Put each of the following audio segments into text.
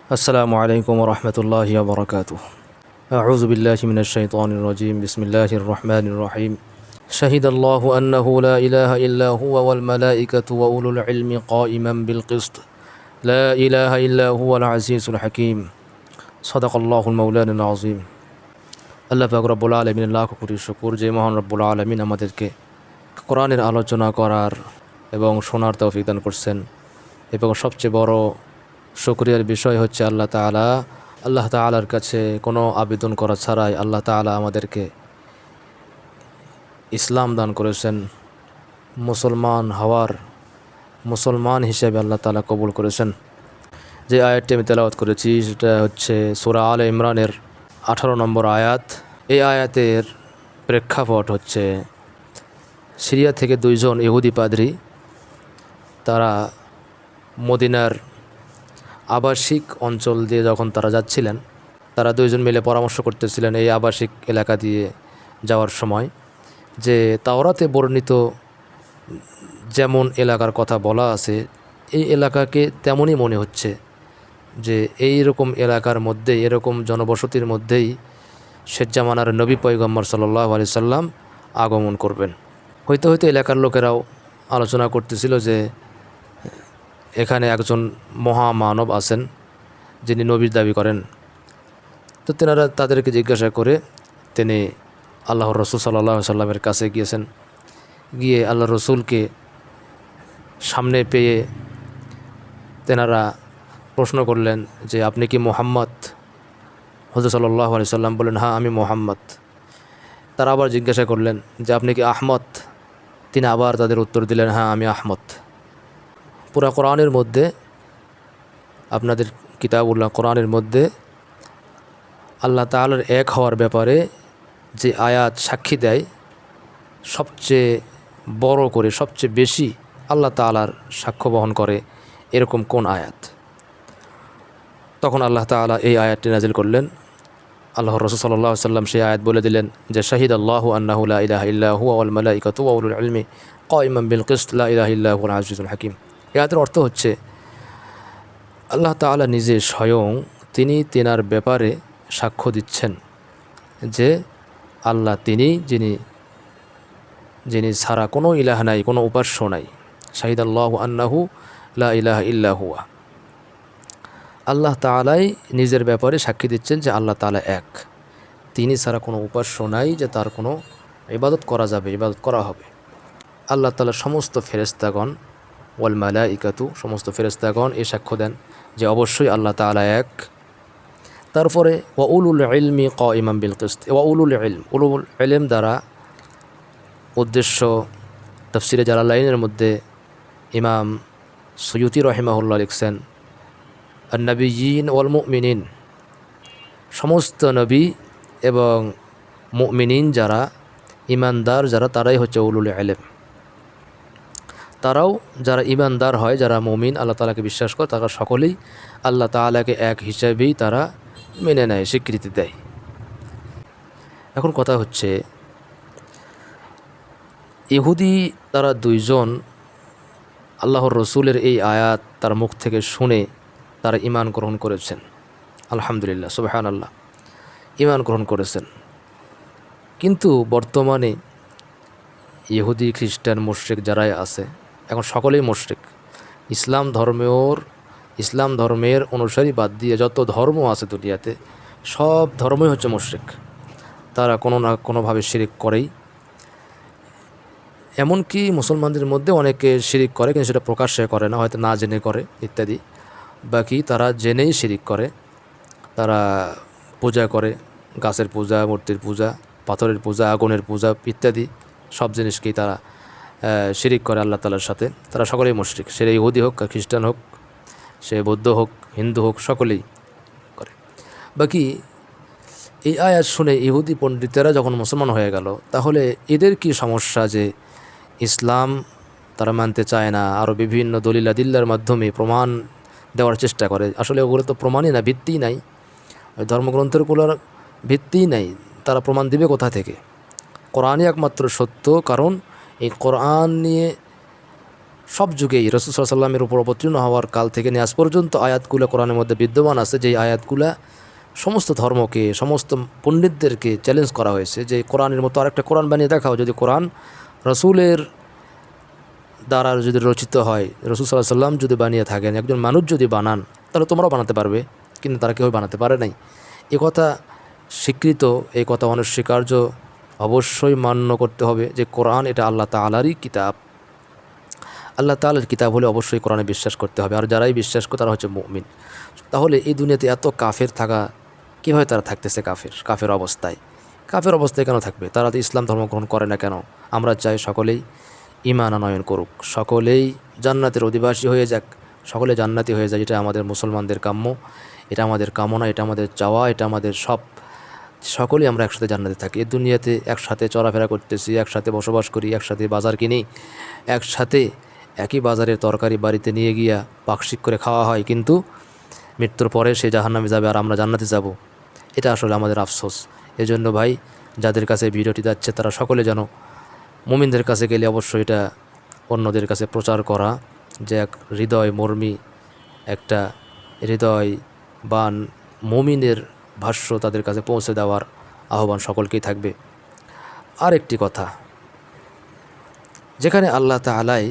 السلام عليكم ورحمة الله وبركاته. أعوذ بالله من الشيطان الرجيم. بسم الله الرحمن الرحيم. شهد الله أنه لا إله إلا هو والملائكة وأولو العلم قائما بالقسط لا إله إلا هو العزيز الحكيم. صدق الله المولان العظيم. আল্লাহ পাক রব্বুল আলামিনের লাখ কোটি শুকর যে মহান রব্বুল আলামিন আমাদেরকে কোরআনের আলোচনা করার এবং শোনার তৌফিক দান করছেন। এবং সবচেয়ে বড় শুকরিয়ার বিষয় হচ্ছে আল্লাহ তাআলার কাছে কোনো আবেদন করা ছাড়াই আল্লাহ তাআলা আমাদেরকে ইসলাম দান করেছেন। মুসলমান হিসেবে আল্লাহ তাআলা কবুল করেছেন। যে আয়াতটি আমি তেলাওয়াত করেছি সেটা হচ্ছে সূরা আলে ইমরানের 18 নম্বর আয়াত। এই আয়াতের প্রেক্ষাপট হচ্ছে সিরিয়া থেকে দুইজন ইহুদি পাদ্রী তারা মদিনার আবাসিক অঞ্চল দিয়ে যখন তারা যাচ্ছিলেন, তারা দুইজন মিলে পরামর্শ করতেছিলেন এই আবাসিক এলাকা দিয়ে যাওয়ার সময় যে তাওরাতে বর্ণিত যেমন এলাকার কথা বলা আছে এই এলাকাকে তেমনই মনে হচ্ছে যে এই রকম এলাকার মধ্যে এরকম জনবসতির মধ্যেই শেষ জামানার নবী পয়গম্বর সাল্লাল্লাহু আলাইহি সাল্লাম আগমন করবেন। হয়তো এলাকার লোকেরাও আলোচনা করতেছিল যে এখানে একজন মহামানব আছেন যিনি নবীর দাবি করেন। তো তেনারা তাদেরকে জিজ্ঞাসা করে তিনি আল্লাহর রসুল সাল্লাল্লাহু আলাইহি সাল্লামের কাছে গিয়েছেন। গিয়ে আল্লাহর রসুলকে সামনে পেয়ে তেনারা প্রশ্ন করলেন যে আপনি কি মুহাম্মদ? হযরত সাল্লাল্লাহু আলাইহি সাল্লাম বললেন, হ্যাঁ আমি মুহাম্মদ। তারা আবার জিজ্ঞাসা করলেন যে আপনি কি আহমদ? তিনি আবার তাদের উত্তর দিলেন, হ্যাঁ আমি আহমদ। পুরা কোরআনের মধ্যে আপনাদের কিতাবুল্লাহ কোরআনের মধ্যে আল্লাহ তাআলার এক হওয়ার ব্যাপারে যে আয়াত সাক্ষী দেয় সবচেয়ে বড় করে সবচেয়ে বেশি আল্লাহ তাআলার সাক্ষ্য বহন করে এরকম কোন আয়াত? তখন আল্লাহ তাআলা এই আয়াতটি নাজিল করলেন। আল্লাহর রাসূল সাল্লাল্লাহু আলাইহি সাল্লাম সেই আয়াত বলে দিলেন যে শাহিদাল্লাহু আন্নাহু লা ইলাহা ইল্লা হুয়া ওয়াল মালাইকাতু ওয়া উলুল ইলমি কাইমান বিল কিসত লা ইলাহা ইল্লা হুয়াল আজিজুল হাকীম। এই আয়াতের অর্থ হচ্ছে আল্লাহ তাআলা নিজে স্বয়ং তিনি তেনার ব্যাপারে সাক্ষ্য দিচ্ছেন যে আল্লাহ তিনি যিনি ছাড়া কোনো ইলাহ নাই, কোনো উপাস্য নাই। শাহিদাল্লাহু আন্নাহু লা ইলাহা ইল্লা হুয়া। আল্লাহ তাআলাই নিজের ব্যাপারে সাক্ষী দিচ্ছেন যে আল্লাহ তাআলা এক, তিনি ছাড়া কোনো উপাস্য নাই যে তার কোনো ইবাদত করা যাবে, ইবাদত করা হবে। আল্লাহ তাআলার সমস্ত ফেরেশতাগণ ওয়াল মালাইকাতু সমস্ত ফেরেশতাগণ এই সাক্ষ্য দেন যে অবশ্যই আল্লাহ তাআলা এক। তারপরে ওয়া উলুল ইলমি কাইমান বিল কিসত। উলুল ইলম দ্বারা উদ্দেশ্য তাফসিরে জালালাইনের মধ্যে ইমাম সুয়ুতি রাহিমাহুল্লাহ লিখছেন আন-নাবিয়্যিন ওয়াল মুমিনিন, সমস্ত নবী এবং মুমিনিন যারা ঈমানদার যারা তারাই হচ্ছে উলুল ইলম। তারাও যারা ঈমানদার হয়, যারা মুমিন আল্লাহ তাআলাকে বিশ্বাস করে, তারা সকলেই আল্লাহ তাআলাকে এক হিসাবেই তারা মেনে নেয়, স্বীকৃতি দেয়। এখন কথা হচ্ছে ইহুদি তারা দুইজন আল্লাহর রসুলের এই আয়াত তার মুখ থেকে শুনে তারা ঈমান গ্রহণ করেছেন। আলহামদুলিল্লাহ, সুবহানাল্লাহ, ঈমান গ্রহণ করেছেন। কিন্তু বর্তমানে ইহুদি খ্রিস্টান মুশরিক যারাই আছে এখন সকলেই মুশরিক। ইসলাম ধর্মের অনুসারী বাদ দিয়ে যত ধর্ম আছে দুনিয়াতে সব ধর্মই হচ্ছে মুশরিক। তারা কোনো না কোনোভাবে শিরিক করেই। এমনকি মুসলমানদের মধ্যে অনেকে শিরিক করে কিন্তু সেটা প্রকাশ্যে করে না, হয়তো না জেনে করে ইত্যাদি। বাকি তারা জেনেই শিরিক করে। তারা পূজা করে, গাছের পূজা, মূর্তির পূজা, পাথরের পূজা, আগুনের পূজা ইত্যাদি সব জিনিসকেই তারা শিরিক করে আল্লাহ তাআলার সাথে। তারা সকলেই মুশরিক, সে ইহুদি হোক, খ্রিস্টান হোক, সে বৌদ্ধ হোক, হিন্দু হোক, সকলেই করে। বাকি এই আয়াত শুনে ইহুদি পণ্ডিতেরা যখন মুসলমান হয়ে গেল, তাহলে এদের কি সমস্যা যে ইসলাম তারা মানতে চায় না, আরও বিভিন্ন দলিলাদিল্লার মাধ্যমে প্রমাণ দেওয়ার চেষ্টা করে। আসলে ওগুলো তো প্রমাণই না, ভিত্তিই নাই, ওই ধর্মগ্রন্থগুলোর ভিত্তিই নাই। তারা প্রমাণ দিবে কোথা থেকে? কোরআনই একমাত্র সত্য, কারণ এই কোরআন নিয়ে সব যুগেই রাসূল সাল্লাল্লাহু আলাইহি ওয়াসাল্লামের উপর অবতীর্ণ হওয়ার কাল থেকে নিয়ে আজ পর্যন্ত আয়াতগুলো কোরআনের মধ্যে বিদ্যমান আছে, যেই আয়াতগুলা সমস্ত ধর্মকে, সমস্ত পণ্ডিতদেরকে চ্যালেঞ্জ করা হয়েছে যে কোরআনের মতো আরেকটা কোরআন বানিয়ে দেখাও। যদি কোরআন রাসূলের দ্বারা যদি রচিত হয়, রাসূল সাল্লাল্লাহু আলাইহি ওয়াসাল্লাম যদি বানিয়ে থাকেন, একজন মানুষ যদি বানান, তাহলে তোমরাও বানাতে পারবে। কিন্তু তারা কেউ বানাতে পারে নাই। এ কথা স্বীকৃত, এই কথা অনস্বীকার্য, অবশ্যই মান্য করতে হবে যে কোরআন এটা আল্লাহ তাআলারই কিতাব। আল্লাহ তাআলার কিতাব হলে অবশ্যই কোরআনে বিশ্বাস করতে হবে। আর যারাই বিশ্বাস করে তারা হচ্ছে মুমিন। তাহলে এই দুনিয়াতে এত কাফের থাকা, কীভাবে তারা থাকতেছে কাফের অবস্থায়? কাফের অবস্থায় কেন থাকবে? তারা তো ইসলাম ধর্ম গ্রহণ করে না কেন? আমরা চাই সকলেই ঈমান আনয়ন করুক, সকলেই জান্নাতের অধিবাসী হয়ে যাক, সকলে জান্নাতি হয়ে যায়। এটা আমাদের মুসলমানদের কাম্য, এটা আমাদের কামনা, এটা আমাদের চাওয়া, এটা আমাদের সব। সকলেই আমরা একসাথে জান্নাতে থাকি। এই দুনিয়াতে একসাথে চলাফেরা করতেছি, একসাথে বসবাস করি, একসাথে বাজার কিনি, একসাথে একই বাজারের তরকারি বাড়িতে নিয়ে গিয়া পাকশিক করে খাওয়া হয়, কিন্তু মৃত্যুর পরে সে জাহান্নামে যাবে আর আমরা জান্নাতে যাব। এটা আসলে আমাদের আফসোস। এজন্য ভাই, যাদের কাছে ভিডিওটি যাচ্ছে তারা সকলে যেন মুমিনদের কাছে গেলে অবশ্যই এটা অন্যদের কাছে প্রচার করা, যে এক হৃদয় মর্মী, একটা হৃদয়বান মুমিনের ভাষ্য তাদের কাছে পৌঁছে দেওয়ার আহ্বান সকলকেই থাকবে। আর একটি কথা, যেখানে আল্লাহ তাআলাই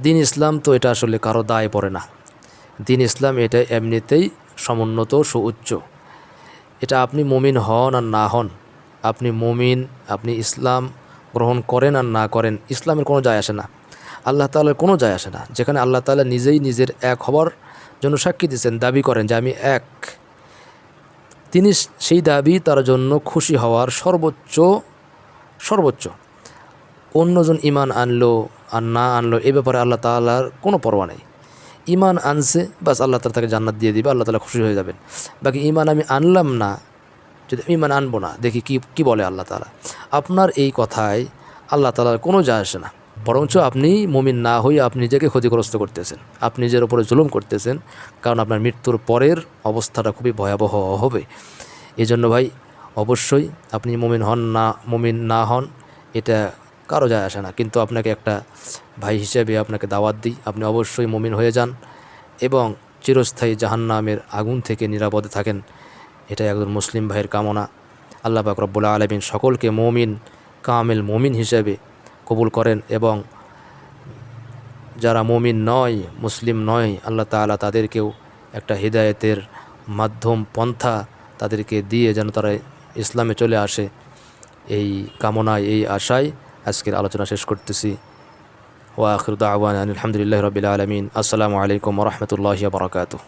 দিন ইসলাম, তো এটা আসলে কারো দায় পড়ে না। দিন ইসলাম এটা এমনিতেই সমুন্নত, সুউচ্চ। এটা আপনি মুমিন হন আর না হন, আপনি মুমিন, আপনি ইসলাম গ্রহণ করেন আর না করেন, ইসলামের কোনো যায় আসে না, আল্লাহ তাআলার কোনো যায় আসে না। যেখানে আল্লাহ তাআলা নিজেই নিজের এক হওয়ার জন্য সাক্ষী দিয়েছেন, দাবি করেন যে আমি এক, তিনি সেই দাবি তার জন্য খুশি হওয়ার সর্বোচ্চ। অন্যজন ঈমান আনলো আর না আনলো এ ব্যাপারে আল্লাহ তাআলার কোনো পরোয়া নেই। ঈমান আনছে, বাস আল্লাহ তাআলা তাকে জান্নাত দিয়ে দিবে, আল্লাহ তাআলা খুশি হয়ে যাবেন। বাকি ঈমান আমি আনলাম না, যদি ঈমান আনবো না, দেখি কি বলে আল্লাহ তাআলা। আপনার এই কথায় আল্লাহ তাআলার কোনো যায় আসে না, বরঞ্চ আপনি মুমিন না হয়ে আপনি নিজেকে ক্ষতিগ্রস্ত করতেছেন, আপনি নিজের উপরে জুলুম করতেছেন, কারণ আপনার মৃত্যুর পরের অবস্থাটা খুবই ভয়াবহ হবে। এই জন্য ভাই, অবশ্যই আপনি মুমিন না হন, এটা কারো যায় আসে না। কিন্তু আপনাকে একটা ভাই হিসেবে আপনাকে দাওয়াত দিই, আপনি অবশ্যই মুমিন হয়ে যান এবং চিরস্থায়ী জাহান্নামের আগুন থেকে নিরাপদে থাকেন। এটা একজন মুসলিম ভাইয়ের কামনা। আল্লাহ পাক রব্বুল আলামিন সকলকে মুমিন, কামেল মুমিন হিসেবে কবুল করেন, এবং যারা মুমিন নয়, মুসলিম নয়, আল্লাহ তাআলা তাদেরকেও একটা হিদায়েতের মাধ্যম, পন্থা তাদেরকে দিয়ে যেন তারা ইসলামে চলে আসে। এই কামনায়, এই আশায় আজকের আলোচনা শেষ করতেছি। ওয়া আখিরু দাওয়ানা আলহামদুলিল্লাহি রাব্বিল আলামিন। আসসালামু আলাইকুম ওয়া রাহমাতুল্লাহি ওয়া বারাকাতুহু।